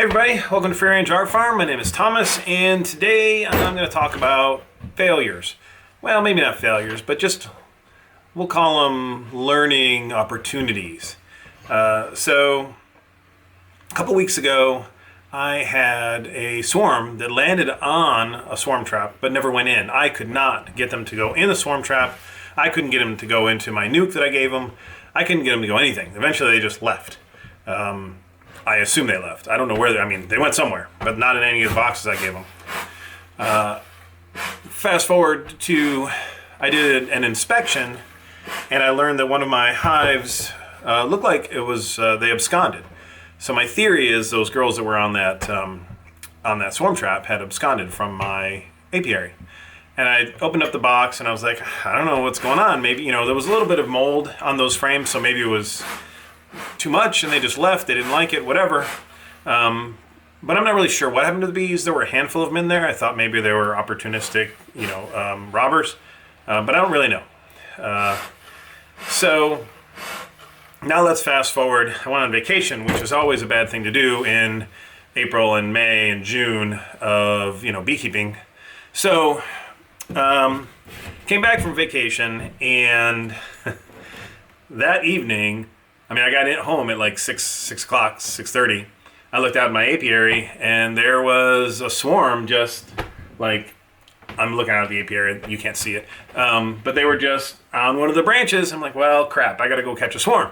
Hey everybody, welcome to Free Range Art Farm. My name is Thomas, and today I'm going to talk about failures. Well, maybe not failures, but just we'll call them learning opportunities. So a couple weeks ago, I had a swarm that landed on a swarm trap, but never went in. I could not get them to go in the swarm trap. I couldn't get them to go into my nuke that I gave them. I couldn't get them to go anything. Eventually, they just left. I assume they left. I don't know where they went somewhere, but not in any of the boxes I gave them. Fast forward to, I did an inspection, and I learned that one of my hives looked like it was, they absconded. So my theory is those girls that were on that swarm trap had absconded from my apiary. And I opened up the box, and I was like, I don't know what's going on. Maybe, there was a little bit of mold on those frames, so maybe it was too much and they just left. They didn't like it, whatever. But I'm not really sure what happened to the bees. There were a handful of them in there. I thought maybe they were opportunistic, robbers, but I don't really know. So now let's fast forward. I went on vacation, which is always a bad thing to do in April and May and June of, beekeeping. So came back from vacation, and that evening, I got in home at like 6 o'clock, 6:30. I looked out in my apiary, and there was a swarm just like, I'm looking out at the apiary, you can't see it. But they were just on one of the branches. I'm like, well, crap, I gotta go catch a swarm.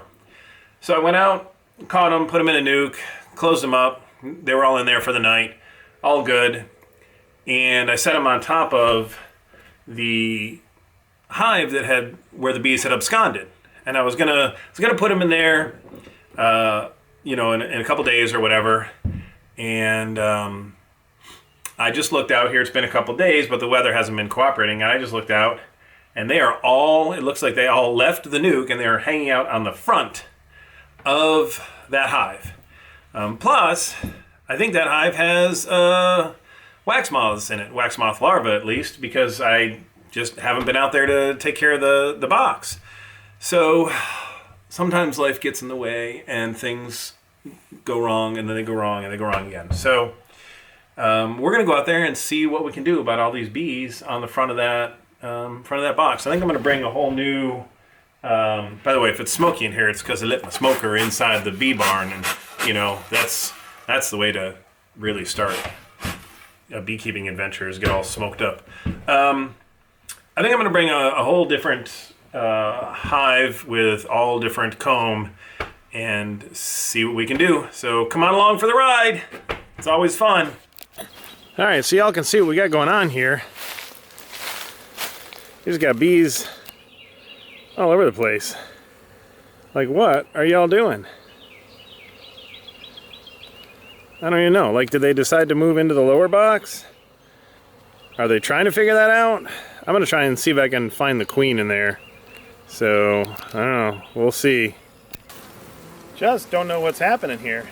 So I went out, caught them, put them in a nuke, closed them up. They were all in there for the night, all good. And I set them on top of the hive where the bees had absconded. And I was gonna put them in there, in a couple days or whatever. And I just looked out here. It's been a couple days, but the weather hasn't been cooperating. And I just looked out, and it looks like they all left the nuke, and they're hanging out on the front of that hive. Plus, I think that hive has wax moths in it, wax moth larvae at least, because I just haven't been out there to take care of the box. So sometimes life gets in the way and things go wrong, and then they go wrong and they go wrong again. So we're going to go out there and see what we can do about all these bees on the front of that box. I think I'm going to bring a whole new, by the way, if it's smoky in here, it's because I lit my smoker inside the bee barn, and that's the way to really start a beekeeping adventure, is get all smoked up. I think I'm going to bring a whole different hive with all different comb and see what we can do. So come on along for the ride. It's always fun. All right, so y'all can see what we got going on here. We just got bees all over the place. Like, what are y'all doing? I don't even know. Like, did they decide to move into the lower box? Are they trying to figure that out? I'm gonna try and see if I can find the queen in there. So, I don't know, we'll see. Just don't know what's happening here.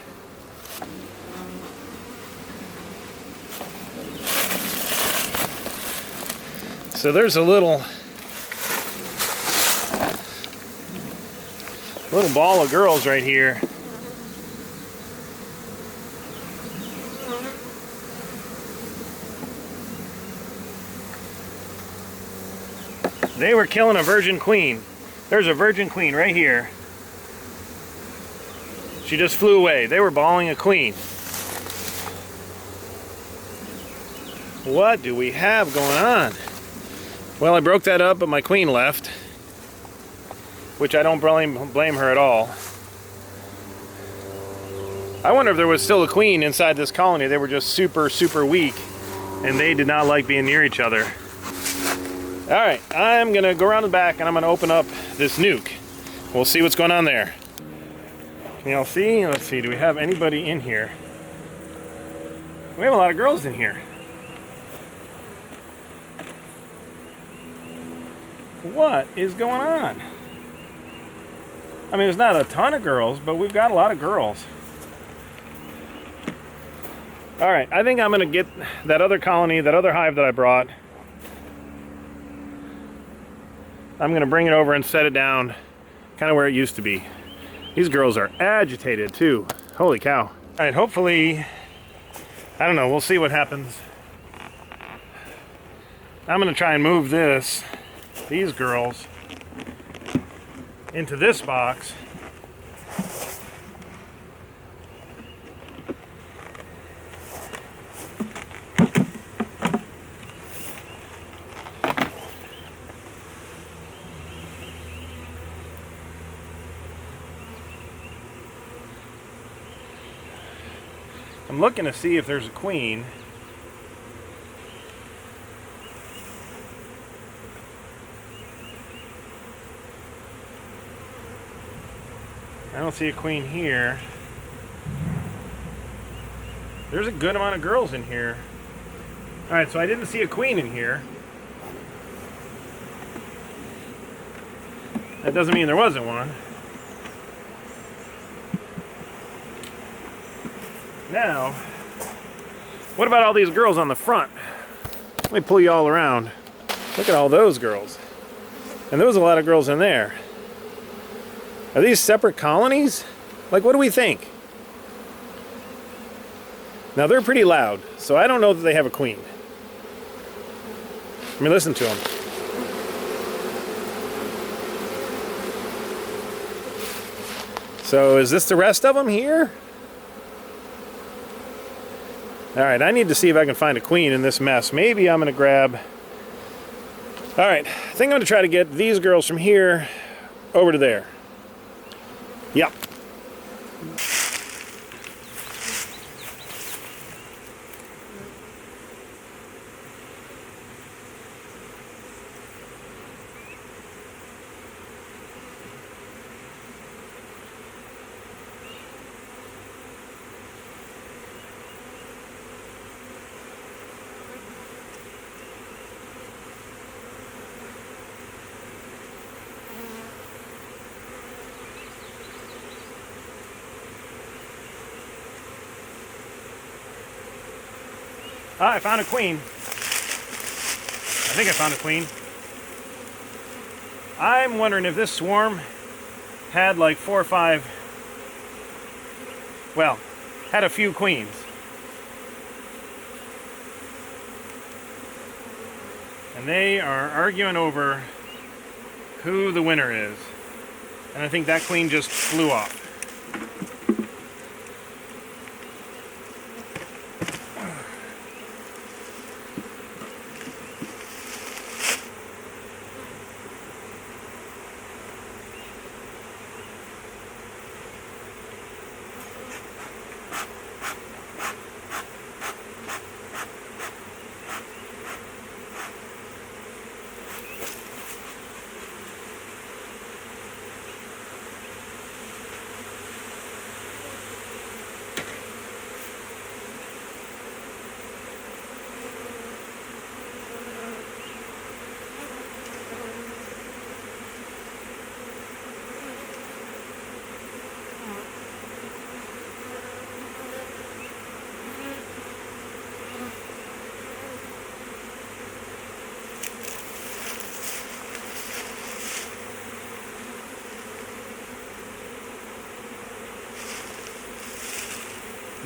So there's a little ball of girls right here. They were killing a virgin queen. There's a virgin queen right here. She just flew away. They were balling a queen. What do we have going on? Well, I broke that up, but my queen left, which I don't blame her at all. I wonder if there was still a queen inside this colony. They were just super, super weak, and they did not like being near each other. All right, I'm gonna go around the back, and I'm gonna open up this nuke. We'll see what's going on there. Can y'all see? Let's see, do we have anybody in here? We have a lot of girls in here. What is going on? There's not a ton of girls, but we've got a lot of girls. All right, I think I'm gonna get that other colony, that other hive that I brought. I'm gonna bring it over and set it down kind of where it used to be. These girls are agitated too. Holy cow. All right, hopefully I don't know, we'll see what happens. I'm gonna try and move these girls, into this box. I'm looking to see if there's a queen. I don't see a queen here. There's a good amount of girls in here. Alright, so I didn't see a queen in here. That doesn't mean there wasn't one. Now, what about all these girls on the front? Let me pull you all around. Look at all those girls. And there was a lot of girls in there. Are these separate colonies? Like, what do we think? Now, they're pretty loud, so I don't know that they have a queen. Let me listen to them. So, is this the rest of them here? Alright, I need to see if I can find a queen in this mess. Maybe I'm going to grab... Alright, I think I'm going to try to get these girls from here over to there. Yep. Ah, I found a queen. I think I found a queen. I'm wondering if this swarm had like 4 or 5, well, had a few queens. And they are arguing over who the winner is. And I think that queen just flew off.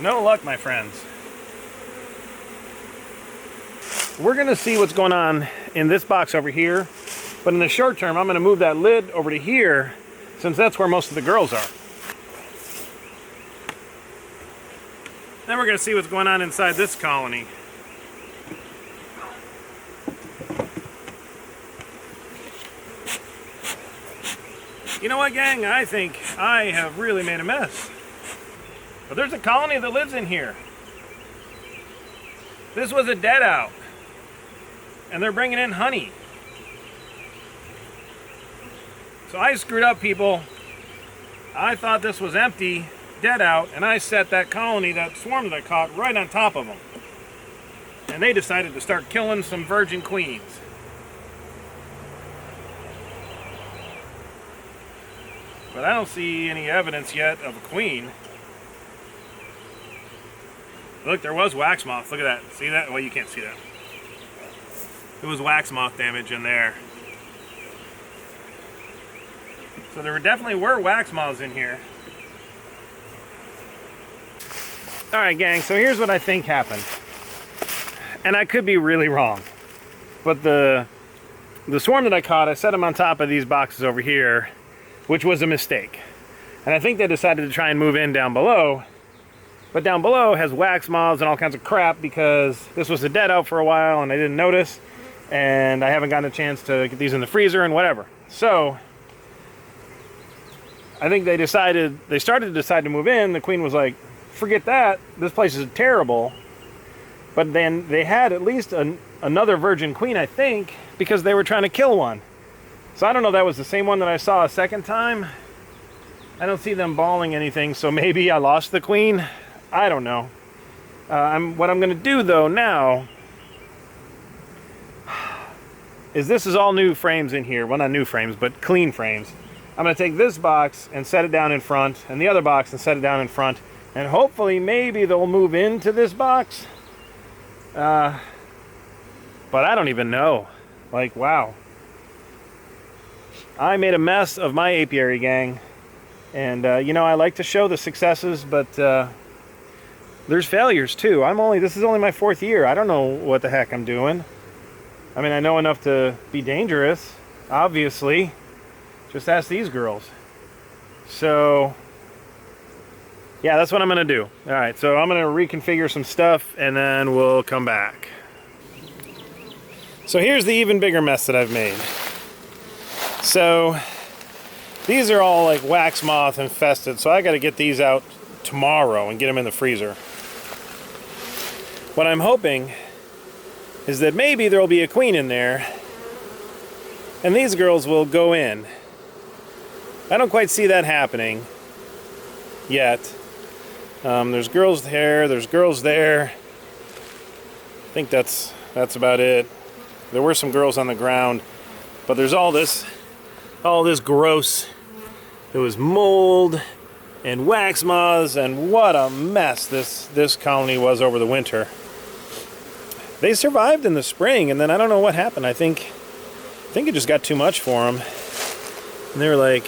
No luck, my friends. We're going to see what's going on in this box over here, but in the short term, I'm going to move that lid over to here, since that's where most of the girls are. Then we're going to see what's going on inside this colony. You know what, gang? I think I have really made a mess. But there's a colony that lives in here. This was a dead out. And they're bringing in honey. So I screwed up, people. I thought this was empty, dead out, and I set that colony, that swarm that I caught, right on top of them. And they decided to start killing some virgin queens. But I don't see any evidence yet of a queen. Look, there was wax moth. Look at that. See that? Well, you can't see that. There was wax moth damage in there. So there definitely were wax moths in here. All right, gang, so here's what I think happened. And I could be really wrong. But the swarm that I caught, I set them on top of these boxes over here, which was a mistake. And I think they decided to try and move in down below. But down below has wax moths and all kinds of crap because this was a dead out for a while and I didn't notice. And I haven't gotten a chance to get these in the freezer and whatever. So I think they started to decide to move in. The queen was like, forget that, this place is terrible. But then they had at least another virgin queen, I think, because they were trying to kill one. So I don't know if that was the same one that I saw a second time. I don't see them balling anything, so maybe I lost the queen. I don't know. What I'm going to do, though, now is this is all new frames in here. Well, not new frames, but clean frames. I'm going to take this box and set it down in front, and the other box and set it down in front, and hopefully maybe they'll move into this box. But I don't even know. Like, wow. I made a mess of my apiary, gang. And, you know, I like to show the successes, but there's failures, too. This is only my 4th year. I don't know what the heck I'm doing. I mean, I know enough to be dangerous, obviously. Just ask these girls. So, yeah, that's what I'm going to do. All right, so I'm going to reconfigure some stuff, and then we'll come back. So here's the even bigger mess that I've made. So these are all like wax moth infested, so I got to get these out tomorrow and get them in the freezer. What I'm hoping is that maybe there'll be a queen in there, and these girls will go in. I don't quite see that happening yet. There's girls there, there's girls there. I think that's about it. There were some girls on the ground, but there's all this gross. There was mold and wax moths, and what a mess this colony was over the winter. They survived in the spring, and then I don't know what happened. I think it just got too much for them. And they were like,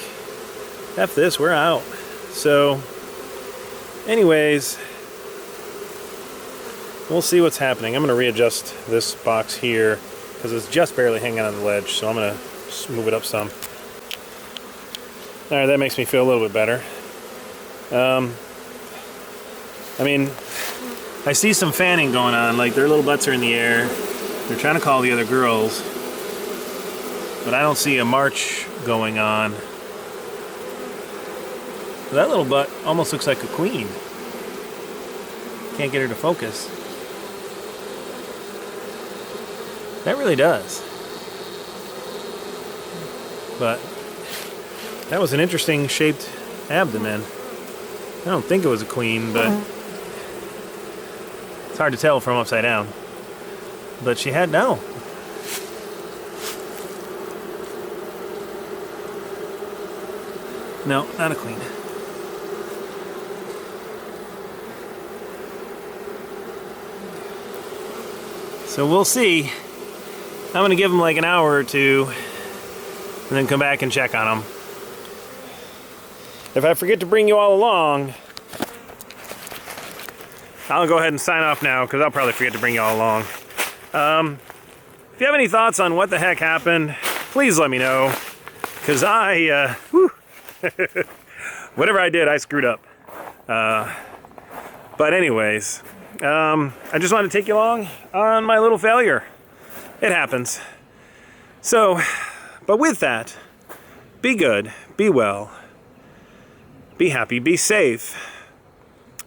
F this, we're out. So, anyways, we'll see what's happening. I'm going to readjust this box here because it's just barely hanging on the ledge, so I'm going to just move it up some. Alright, that makes me feel a little bit better. I mean, I see some fanning going on, like their little butts are in the air. They're trying to call the other girls, but I don't see a march going on. That little butt almost looks like a queen. Can't get her to focus. That really does. But that was an interesting shaped abdomen. I don't think it was a queen, but it's hard to tell from upside down. But she had no. No, not a queen. So we'll see. I'm going to give them like an hour or two and then come back and check on them. If I forget to bring you all along, I'll go ahead and sign off now because I'll probably forget to bring you all along. If you have any thoughts on what the heck happened, please let me know, because whatever I did, I screwed up. But anyways, I just wanted to take you along on my little failure. It happens. So, but with that, be good, be well, be happy, be safe,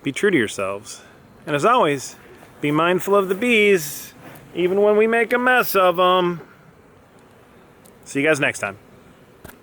be true to yourselves. And as always, be mindful of the bees, even when we make a mess of them. See you guys next time.